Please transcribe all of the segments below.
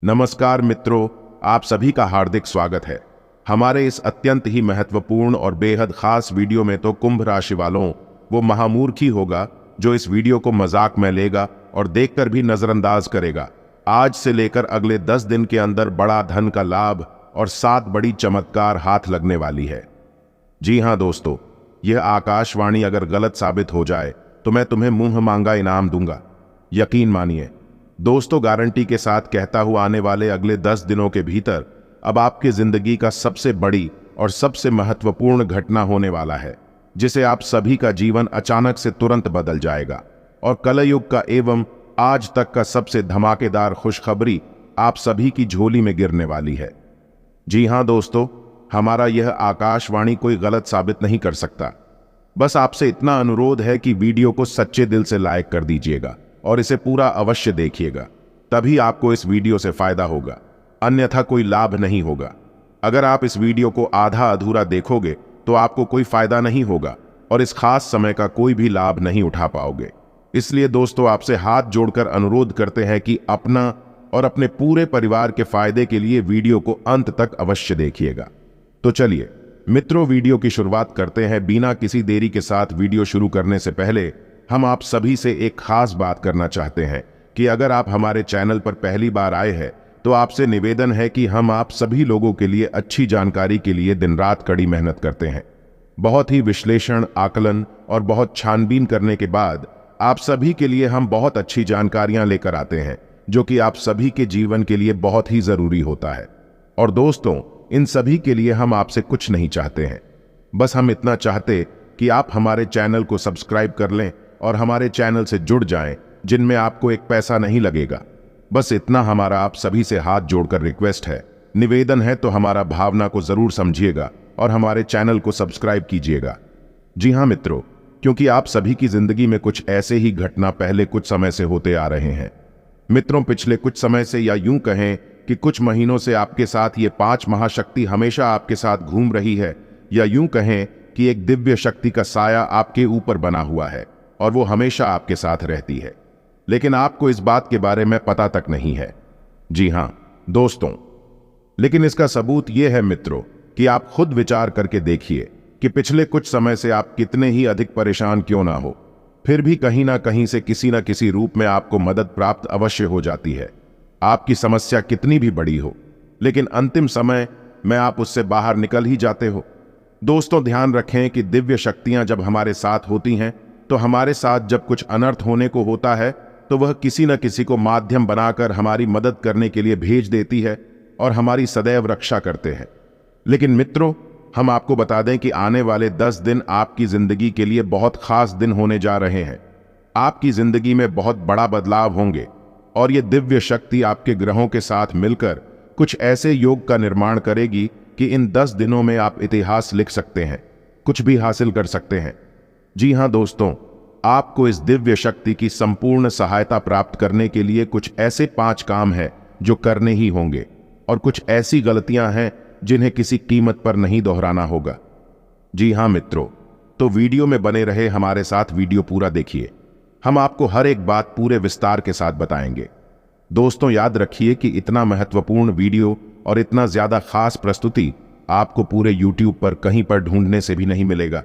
नमस्कार मित्रों, आप सभी का हार्दिक स्वागत है हमारे इस अत्यंत ही महत्वपूर्ण और बेहद खास वीडियो में। तो कुंभ राशि वालों, वो महामूर्ख ही होगा जो इस वीडियो को मजाक में लेगा और देखकर भी नजरअंदाज करेगा। आज से लेकर अगले 10 दिन के अंदर बड़ा धन का लाभ और 7 बड़ी चमत्कार हाथ लगने वाली है। जी हाँ दोस्तों, यह आकाशवाणी अगर गलत साबित हो जाए तो मैं तुम्हें मुंह मांगा इनाम दूंगा। यकीन मानिए दोस्तों, गारंटी के साथ कहता हुआ आने वाले अगले 10 दिनों के भीतर अब आपकी जिंदगी का सबसे बड़ी और सबसे महत्वपूर्ण घटना होने वाला है, जिसे आप सभी का जीवन अचानक से तुरंत बदल जाएगा। और कलयुग का एवं आज तक का सबसे धमाकेदार खुशखबरी आप सभी की झोली में गिरने वाली है। जी हां दोस्तों, हमारा यह आकाशवाणी कोई गलत साबित नहीं कर सकता। बस आपसे इतना अनुरोध है कि वीडियो को सच्चे दिल से लाइक कर दीजिएगा और इसे पूरा अवश्य देखिएगा, तभी आपको इस वीडियो से फायदा होगा, अन्यथा कोई लाभ नहीं होगा। अगर आप इस वीडियो को आधा अधूरा देखोगे तो आपको कोई फायदा नहीं होगा और इस खास समय का कोई भी लाभ नहीं उठा पाओगे। इसलिए दोस्तों, आपसे हाथ जोड़कर अनुरोध करते हैं कि अपना और अपने पूरे परिवार के फायदे के लिए वीडियो को अंत तक अवश्य देखिएगा। तो चलिए मित्रों, वीडियो की शुरुआत करते हैं। बिना किसी देरी के साथ वीडियो शुरू करने से पहले हम आप सभी से एक खास बात करना चाहते हैं कि अगर आप हमारे चैनल पर पहली बार आए हैं तो आपसे निवेदन है कि हम आप सभी लोगों के लिए अच्छी जानकारी के लिए दिन रात कड़ी मेहनत करते हैं। बहुत ही विश्लेषण, आकलन और बहुत छानबीन करने के बाद आप सभी के लिए हम बहुत अच्छी जानकारियां लेकर आते हैं, जो कि आप सभी के जीवन के लिए बहुत ही जरूरी होता है। और दोस्तों, इन सभी के लिए हम आपसे कुछ नहीं चाहते हैं, बस हम इतना चाहते कि आप हमारे चैनल को सब्सक्राइब कर लें और हमारे चैनल से जुड़ जाएं, जिनमें आपको एक पैसा नहीं लगेगा। बस इतना हमारा आप सभी से हाथ जोड़कर रिक्वेस्ट है, निवेदन है। तो हमारा भावना को जरूर समझिएगा और हमारे चैनल को सब्सक्राइब कीजिएगा। जी हां मित्रों, क्योंकि आप सभी की जिंदगी में कुछ ऐसे ही घटना पहले कुछ समय से होते आ रहे हैं। मित्रों, पिछले कुछ समय से, या यूं कहें कि कुछ महीनों से आपके साथ ये 5 महाशक्ति हमेशा आपके साथ घूम रही है, या यूं कहें कि एक दिव्य शक्ति का साया आपके ऊपर बना हुआ है और वो हमेशा आपके साथ रहती है, लेकिन आपको इस बात के बारे में पता तक नहीं है। जी हां दोस्तों, लेकिन इसका सबूत यह है मित्रों कि आप खुद विचार करके देखिए कि पिछले कुछ समय से आप कितने ही अधिक परेशान क्यों ना हो, फिर भी कहीं ना कहीं से किसी ना किसी रूप में आपको मदद प्राप्त अवश्य हो जाती है। आपकी समस्या कितनी भी बड़ी हो, लेकिन अंतिम समय में आप उससे बाहर निकल ही जाते हो। दोस्तों, ध्यान रखें कि दिव्य शक्तियां जब हमारे साथ होती हैं तो हमारे साथ जब कुछ अनर्थ होने को होता है तो वह किसी न किसी को माध्यम बनाकर हमारी मदद करने के लिए भेज देती है और हमारी सदैव रक्षा करते हैं। लेकिन मित्रों, हम आपको बता दें कि आने वाले 10 दिन आपकी जिंदगी के लिए बहुत खास दिन होने जा रहे हैं। आपकी जिंदगी में बहुत बड़ा बदलाव होंगे और ये दिव्य शक्ति आपके ग्रहों के साथ मिलकर कुछ ऐसे योग का निर्माण करेगी कि इन 10 दिनों में आप इतिहास लिख सकते हैं, कुछ भी हासिल कर सकते हैं। जी हां दोस्तों, आपको इस दिव्य शक्ति की संपूर्ण सहायता प्राप्त करने के लिए कुछ ऐसे 5 काम हैं जो करने ही होंगे, और कुछ ऐसी गलतियां हैं जिन्हें किसी कीमत पर नहीं दोहराना होगा। जी हां मित्रों, तो वीडियो में बने रहे हमारे साथ, वीडियो पूरा देखिए। हम आपको हर एक बात पूरे विस्तार के साथ बताएंगे। दोस्तों, याद रखिए कि इतना महत्वपूर्ण वीडियो और इतना ज्यादा खास प्रस्तुति आपको पूरे YouTube पर कहीं पर ढूंढने से भी नहीं मिलेगा।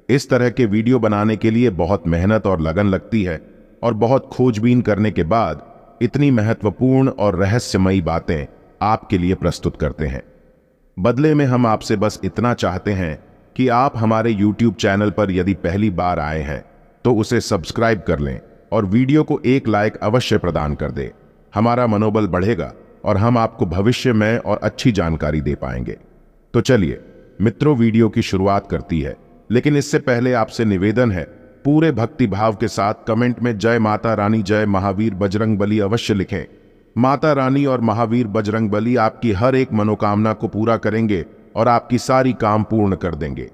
इस तरह के वीडियो बनाने के लिए बहुत मेहनत और लगन लगती है, और बहुत खोजबीन करने के बाद इतनी महत्वपूर्ण और रहस्यमयी बातें आपके लिए प्रस्तुत करते हैं। बदले में हम आपसे बस इतना चाहते हैं कि आप हमारे YouTube चैनल पर यदि पहली बार आए हैं तो उसे सब्सक्राइब कर लें और वीडियो को एक लाइक अवश्य प्रदान कर दें। हमारा मनोबल बढ़ेगा और हम आपको भविष्य में और अच्छी जानकारी दे पाएंगे। तो चलिए मित्रों, वीडियो की शुरुआत करती है, लेकिन इससे पहले आपसे निवेदन है, पूरे भक्ति भाव के साथ कमेंट में जय माता रानी, जय महावीर बजरंग बली अवश्य लिखें। माता रानी और महावीर बजरंग बली आपकी हर एक मनोकामना को पूरा करेंगे और आपकी सारी काम पूर्ण कर देंगे।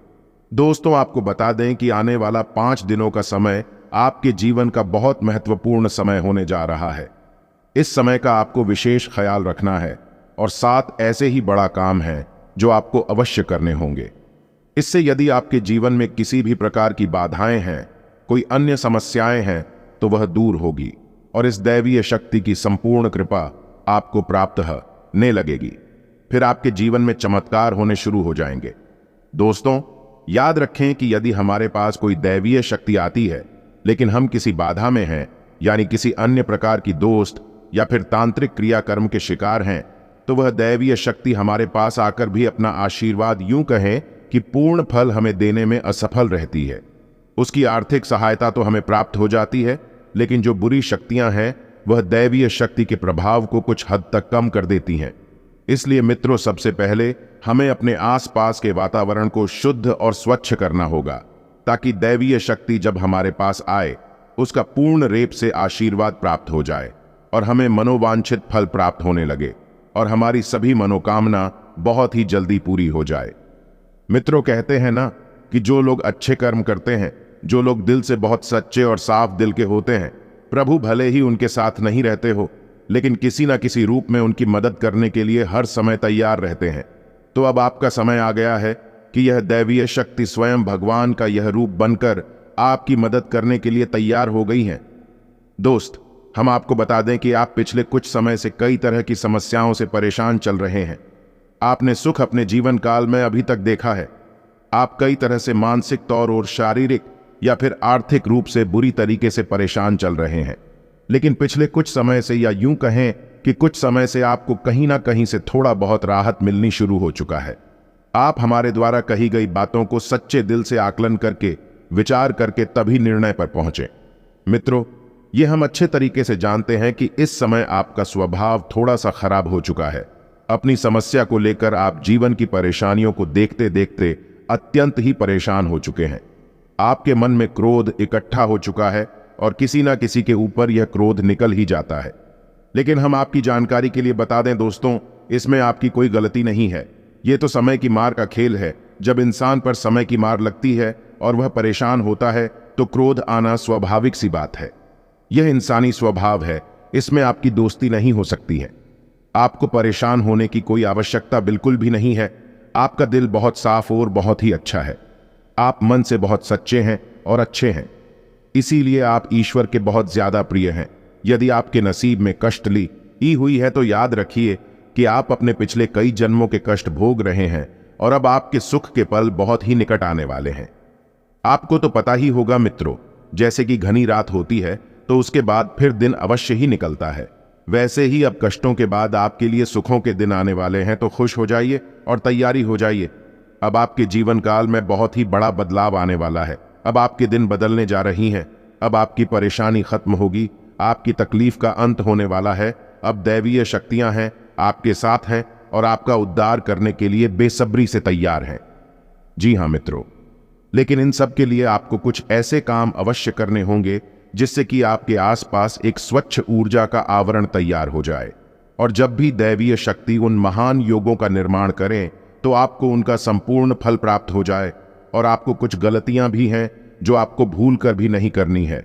दोस्तों, आपको बता दें कि आने वाला 5 दिनों का समय आपके जीवन का बहुत महत्वपूर्ण समय होने जा रहा है। इस समय का आपको विशेष ख्याल रखना है और 7 ऐसे ही बड़ा काम हैं जो आपको अवश्य करने होंगे। इससे यदि आपके जीवन में किसी भी प्रकार की बाधाएं हैं, कोई अन्य समस्याएं हैं, तो वह दूर होगी और इस दैवीय शक्ति की संपूर्ण कृपा आपको प्राप्त ने लगेगी। फिर आपके जीवन में चमत्कार होने शुरू हो जाएंगे। दोस्तों, याद रखें कि यदि हमारे पास कोई दैवीय शक्ति आती है लेकिन हम किसी बाधा में हैं, यानी किसी अन्य प्रकार की दोस्त या फिर तांत्रिक क्रियाकर्म के शिकार हैं, तो वह दैवीय शक्ति हमारे पास आकर भी अपना आशीर्वाद यूं कहें कि पूर्ण फल हमें देने में असफल रहती है। उसकी आर्थिक सहायता तो हमें प्राप्त हो जाती है, लेकिन जो बुरी शक्तियां हैं वह दैवीय शक्ति के प्रभाव को कुछ हद तक कम कर देती हैं। इसलिए मित्रों, सबसे पहले हमें अपने आसपास के वातावरण को शुद्ध और स्वच्छ करना होगा, ताकि दैवीय शक्ति जब हमारे पास आए उसका पूर्ण रेप से आशीर्वाद प्राप्त हो जाए और हमें मनोवांछित फल प्राप्त होने लगे और हमारी सभी मनोकामना बहुत ही जल्दी पूरी हो जाए। मित्रों, कहते हैं ना कि जो लोग अच्छे कर्म करते हैं, जो लोग दिल से बहुत सच्चे और साफ दिल के होते हैं, प्रभु भले ही उनके साथ नहीं रहते हो, लेकिन किसी न किसी रूप में उनकी मदद करने के लिए हर समय तैयार रहते हैं। तो अब आपका समय आ गया है कि यह दैवीय शक्ति स्वयं भगवान का यह रूप बनकर आपकी मदद करने के लिए तैयार हो गई है। दोस्त, हम आपको बता दें कि आप पिछले कुछ समय से कई तरह की समस्याओं से परेशान चल रहे हैं। आपने सुख अपने जीवन काल में अभी तक देखा है। आप कई तरह से मानसिक तौर और शारीरिक या फिर आर्थिक रूप से बुरी तरीके से परेशान चल रहे हैं। लेकिन पिछले कुछ समय से, या यूं कहें कि कुछ समय से, आपको कहीं ना कहीं से थोड़ा बहुत राहत मिलनी शुरू हो चुका है। आप हमारे द्वारा कही गई बातों को सच्चे दिल से आकलन करके, विचार करके तभी निर्णय पर पहुंचे। मित्रों, ये हम अच्छे तरीके से जानते हैं कि इस समय आपका स्वभाव थोड़ा सा खराब हो चुका है। अपनी समस्या को लेकर आप जीवन की परेशानियों को देखते देखते अत्यंत ही परेशान हो चुके हैं। आपके मन में क्रोध इकट्ठा हो चुका है और किसी ना किसी के ऊपर यह क्रोध निकल ही जाता है। लेकिन हम आपकी जानकारी के लिए बता दें दोस्तों, इसमें आपकी कोई गलती नहीं है। ये तो समय की मार का खेल है। जब इंसान पर समय की मार लगती है और वह परेशान होता है तो क्रोध आना स्वाभाविक सी बात है। यह इंसानी स्वभाव है, इसमें आपकी दोस्ती नहीं हो सकती है। आपको परेशान होने की कोई आवश्यकता बिल्कुल भी नहीं है। आपका दिल बहुत साफ और बहुत ही अच्छा है। आप मन से बहुत सच्चे हैं और अच्छे हैं, इसीलिए आप ईश्वर के बहुत ज्यादा प्रिय हैं। यदि आपके नसीब में कष्ट ली हुई है तो याद रखिए कि आप अपने पिछले कई जन्मों के कष्ट भोग रहे हैं और अब आपके सुख के पल बहुत ही निकट आने वाले हैं। आपको तो पता ही होगा मित्रों, जैसे कि घनी रात होती है तो उसके बाद फिर दिन अवश्य ही निकलता है, वैसे ही अब कष्टों के बाद आपके लिए सुखों के दिन आने वाले हैं। तो खुश हो जाइए और तैयारी हो जाइए। अब आपके जीवन काल में बहुत ही बड़ा बदलाव आने वाला है। अब आपके दिन बदलने जा रही हैं। अब आपकी परेशानी खत्म होगी, आपकी तकलीफ का अंत होने वाला है। अब दैवीय शक्तियां हैं, आपके साथ हैं और आपका उद्धार करने के लिए बेसब्री से तैयार हैं। जी हाँ मित्रों, लेकिन इन सब के लिए आपको कुछ ऐसे काम अवश्य करने होंगे जिससे कि आपके आसपास एक स्वच्छ ऊर्जा का आवरण तैयार हो जाए। और जब भी दैवीय शक्ति उन महान योगों का निर्माण करें तो आपको उनका संपूर्ण फल प्राप्त हो जाए। और आपको कुछ गलतियां भी हैं जो आपको भूल कर भी नहीं करनी है,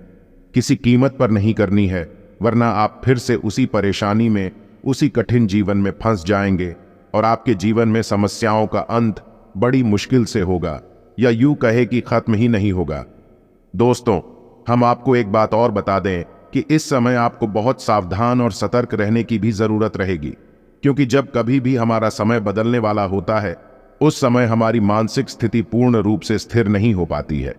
किसी कीमत पर नहीं करनी है, वरना आप फिर से उसी परेशानी में, उसी कठिन जीवन में फंस जाएंगे और आपके जीवन में समस्याओं का अंत बड़ी मुश्किल से होगा, या यूं कहे कि खत्म ही नहीं होगा। दोस्तों, हम आपको एक बात और बता दें कि इस समय आपको बहुत सावधान और सतर्क रहने की भी जरूरत रहेगी, क्योंकि जब कभी भी हमारा समय बदलने वाला होता है उस समय हमारी मानसिक स्थिति पूर्ण रूप से स्थिर नहीं हो पाती है।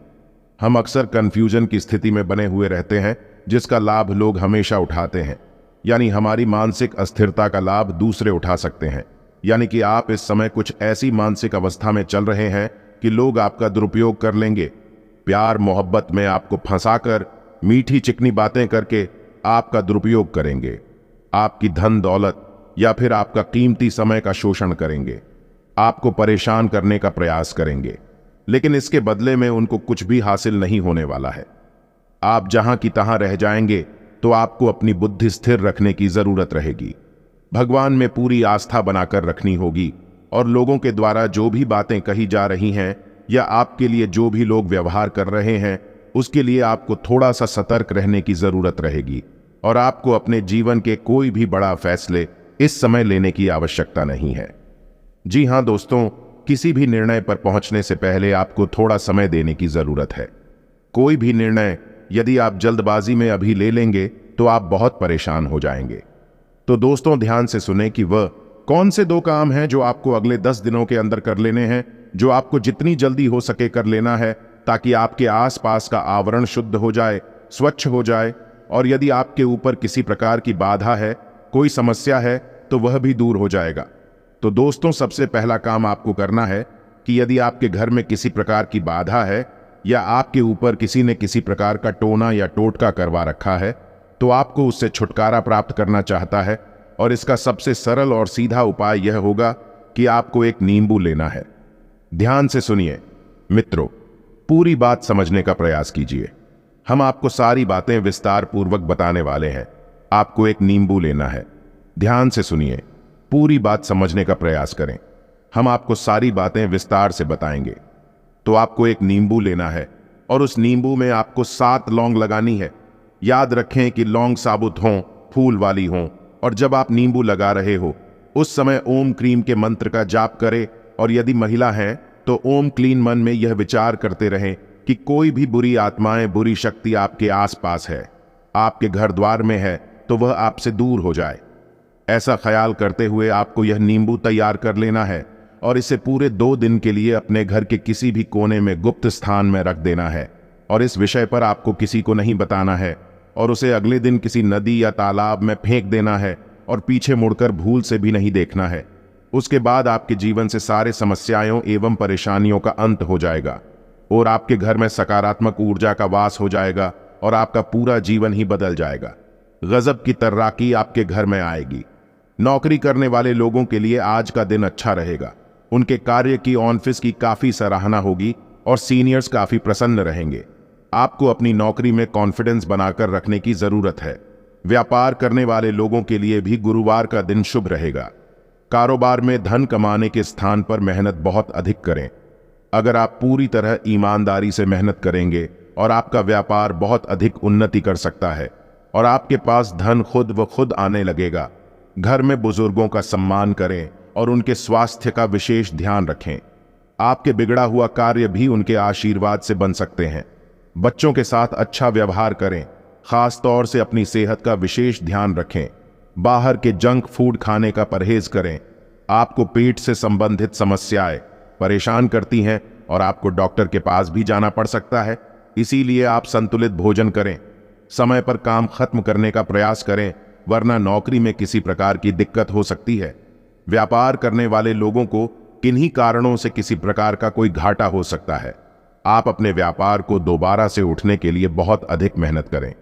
हम अक्सर कंफ्यूजन की स्थिति में बने हुए रहते हैं, जिसका लाभ लोग हमेशा उठाते हैं। यानी हमारी मानसिक अस्थिरता का लाभ दूसरे उठा सकते हैं। यानी कि आप इस समय कुछ ऐसी मानसिक अवस्था में चल रहे हैं कि लोग आपका दुरुपयोग कर लेंगे। प्यार मोहब्बत में आपको फंसाकर, मीठी चिकनी बातें करके आपका दुरुपयोग करेंगे। आपकी धन दौलत या फिर आपका कीमती समय का शोषण करेंगे, आपको परेशान करने का प्रयास करेंगे, लेकिन इसके बदले में उनको कुछ भी हासिल नहीं होने वाला है। आप जहां की तहां रह जाएंगे तो आपको अपनी बुद्धि स्थिर रखने की जरूरत रहेगी। भगवान में पूरी आस्था बनाकर रखनी होगी और लोगों के द्वारा जो भी बातें कही जा रही हैं या आपके लिए जो भी लोग व्यवहार कर रहे हैं उसके लिए आपको थोड़ा सा सतर्क रहने की जरूरत रहेगी। और आपको अपने जीवन के कोई भी बड़ा फैसले इस समय लेने की आवश्यकता नहीं है। जी हां दोस्तों, किसी भी निर्णय पर पहुंचने से पहले आपको थोड़ा समय देने की जरूरत है। कोई भी निर्णय यदि आप जल्दबाजी में अभी ले लेंगे तो आप बहुत परेशान हो जाएंगे। तो दोस्तों ध्यान से सुने कि वह कौन से 2 काम हैं जो आपको अगले 10 दिनों के अंदर कर लेने हैं, जो आपको जितनी जल्दी हो सके कर लेना है, ताकि आपके आसपास का आवरण शुद्ध हो जाए, स्वच्छ हो जाए, और यदि आपके ऊपर किसी प्रकार की बाधा है, कोई समस्या है, तो वह भी दूर हो जाएगा। तो दोस्तों सबसे पहला काम आपको करना है कि यदि आपके घर में किसी प्रकार की बाधा है या आपके ऊपर किसी ने किसी प्रकार का टोना या टोटका करवा रखा है, तो आपको उससे छुटकारा प्राप्त करना चाहता है, और इसका सबसे सरल और सीधा उपाय यह होगा कि आपको एक नींबू लेना है। ध्यान से सुनिए मित्रों, पूरी बात समझने का प्रयास कीजिए। हम आपको सारी बातें विस्तार पूर्वक बताने वाले हैं। आपको एक नींबू लेना है। ध्यान से सुनिए, पूरी बात समझने का प्रयास करें। हम आपको सारी बातें विस्तार से बताएंगे। तो आपको एक नींबू लेना है और उस नींबू में आपको 7 लौंग लगानी है। याद रखें कि लौंग साबुत हों, फूल वाली हों, और जब आप नींबू लगा रहे हो उस समय ओम क्रीम के मंत्र का जाप करें, और यदि महिला है तो ओम क्लीन मन में यह विचार करते रहें कि कोई भी बुरी आत्माएं, बुरी शक्ति आपके आसपास है, आपके घर द्वार में है, तो वह आपसे दूर हो जाए। ऐसा ख्याल करते हुए आपको यह नींबू तैयार कर लेना है और इसे पूरे 2 दिन के लिए अपने घर के किसी भी कोने में गुप्त स्थान में रख देना है, और इस विषय पर आपको किसी को नहीं बताना है, और उसे अगले दिन किसी नदी या तालाब में फेंक देना है, और पीछे मुड़कर भूल से भी नहीं देखना है। उसके बाद आपके जीवन से सारे समस्याओं एवं परेशानियों का अंत हो जाएगा, और आपके घर में सकारात्मक ऊर्जा का वास हो जाएगा, और आपका पूरा जीवन ही बदल जाएगा। गजब की तर्राकी आपके घर में आएगी। नौकरी करने वाले लोगों के लिए आज का दिन अच्छा रहेगा। उनके कार्य की ऑफिस की काफी सराहना होगी और सीनियर्स काफी प्रसन्न रहेंगे। आपको अपनी नौकरी में कॉन्फिडेंस बनाकर रखने की जरूरत है। व्यापार करने वाले लोगों के लिए भी गुरुवार का दिन शुभ रहेगा। कारोबार में धन कमाने के स्थान पर मेहनत बहुत अधिक करें। अगर आप पूरी तरह ईमानदारी से मेहनत करेंगे और आपका व्यापार बहुत अधिक उन्नति कर सकता है, और आपके पास धन खुद व खुद आने लगेगा। घर में बुजुर्गों का सम्मान करें और उनके स्वास्थ्य का विशेष ध्यान रखें। आपके बिगड़ा हुआ कार्य भी उनके आशीर्वाद से बन सकते हैं। बच्चों के साथ अच्छा व्यवहार करें, खास तौर से अपनी सेहत का विशेष ध्यान रखें। बाहर के जंक फूड खाने का परहेज करें। आपको पेट से संबंधित समस्याएं परेशान करती हैं और आपको डॉक्टर के पास भी जाना पड़ सकता है, इसीलिए आप संतुलित भोजन करें। समय पर काम खत्म करने का प्रयास करें, वरना नौकरी में किसी प्रकार की दिक्कत हो सकती है। व्यापार करने वाले लोगों को किन्हीं कारणों से किसी प्रकार का कोई घाटा हो सकता है। आप अपने व्यापार को दोबारा से उठने के लिए बहुत अधिक मेहनत करें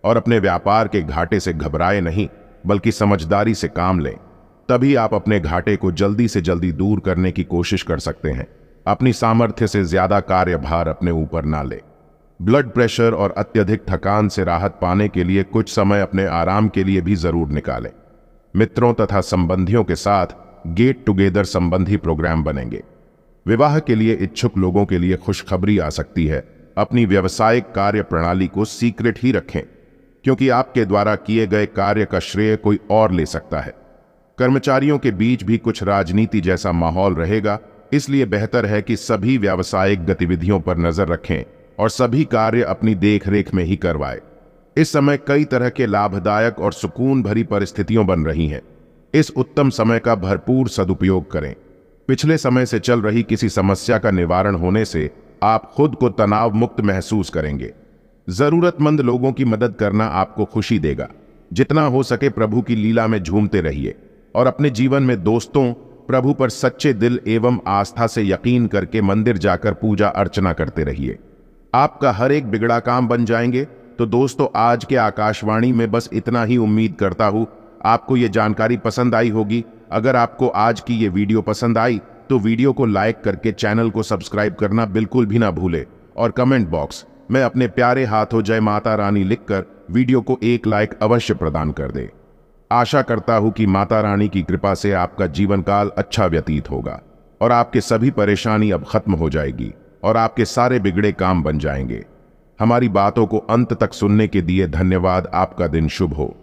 और अपने व्यापार के घाटे से घबराए नहीं, बल्कि समझदारी से काम लें। तभी आप अपने घाटे को जल्दी से जल्दी दूर करने की कोशिश कर सकते हैं। अपनी सामर्थ्य से ज्यादा कार्यभार अपने ऊपर ना लें। ब्लड प्रेशर और अत्यधिक थकान से राहत पाने के लिए कुछ समय अपने आराम के लिए भी जरूर निकालें। मित्रों तथा संबंधियों के साथ गेट टुगेदर संबंधी प्रोग्राम बनेंगे। विवाह के लिए इच्छुक लोगों के लिए खुशखबरी आ सकती है। अपनी व्यावसायिक कार्य प्रणाली को सीक्रेट ही रखें, क्योंकि आपके द्वारा किए गए कार्य का श्रेय कोई और ले सकता है। कर्मचारियों के बीच भी कुछ राजनीति जैसा माहौल रहेगा, इसलिए बेहतर है कि सभी व्यावसायिक गतिविधियों पर नजर रखें और सभी कार्य अपनी देखरेख में ही करवाएं। इस समय कई तरह के लाभदायक और सुकून भरी परिस्थितियां बन रही हैं। इस उत्तम समय का भरपूर सदुपयोग करें। पिछले समय से चल रही किसी समस्या का निवारण होने से आप खुद को तनाव मुक्त महसूस करेंगे। जरूरतमंद लोगों की मदद करना आपको खुशी देगा। जितना हो सके प्रभु की लीला में झूमते रहिए और अपने जीवन में दोस्तों, प्रभु पर सच्चे दिल एवं आस्था से यकीन करके मंदिर जाकर पूजा अर्चना करते रहिए। आपका हर एक बिगड़ा काम बन जाएंगे। तो दोस्तों, आज के आकाशवाणी में बस इतना ही। उम्मीद करता हूं आपको ये जानकारी पसंद आई होगी। अगर आपको आज की ये वीडियो पसंद आई तो वीडियो को लाइक करके चैनल को सब्सक्राइब करना बिल्कुल भी ना भूले, और कमेंट बॉक्स में अपने प्यारे हाथों जय माता रानी लिखकर वीडियो को एक लाइक अवश्य प्रदान कर दे। आशा करता हूं कि माता रानी की कृपा से आपका जीवन काल अच्छा व्यतीत होगा और आपके सभी परेशानी अब खत्म हो जाएगी और आपके सारे बिगड़े काम बन जाएंगे। हमारी बातों को अंत तक सुनने के लिए धन्यवाद। आपका दिन शुभ हो।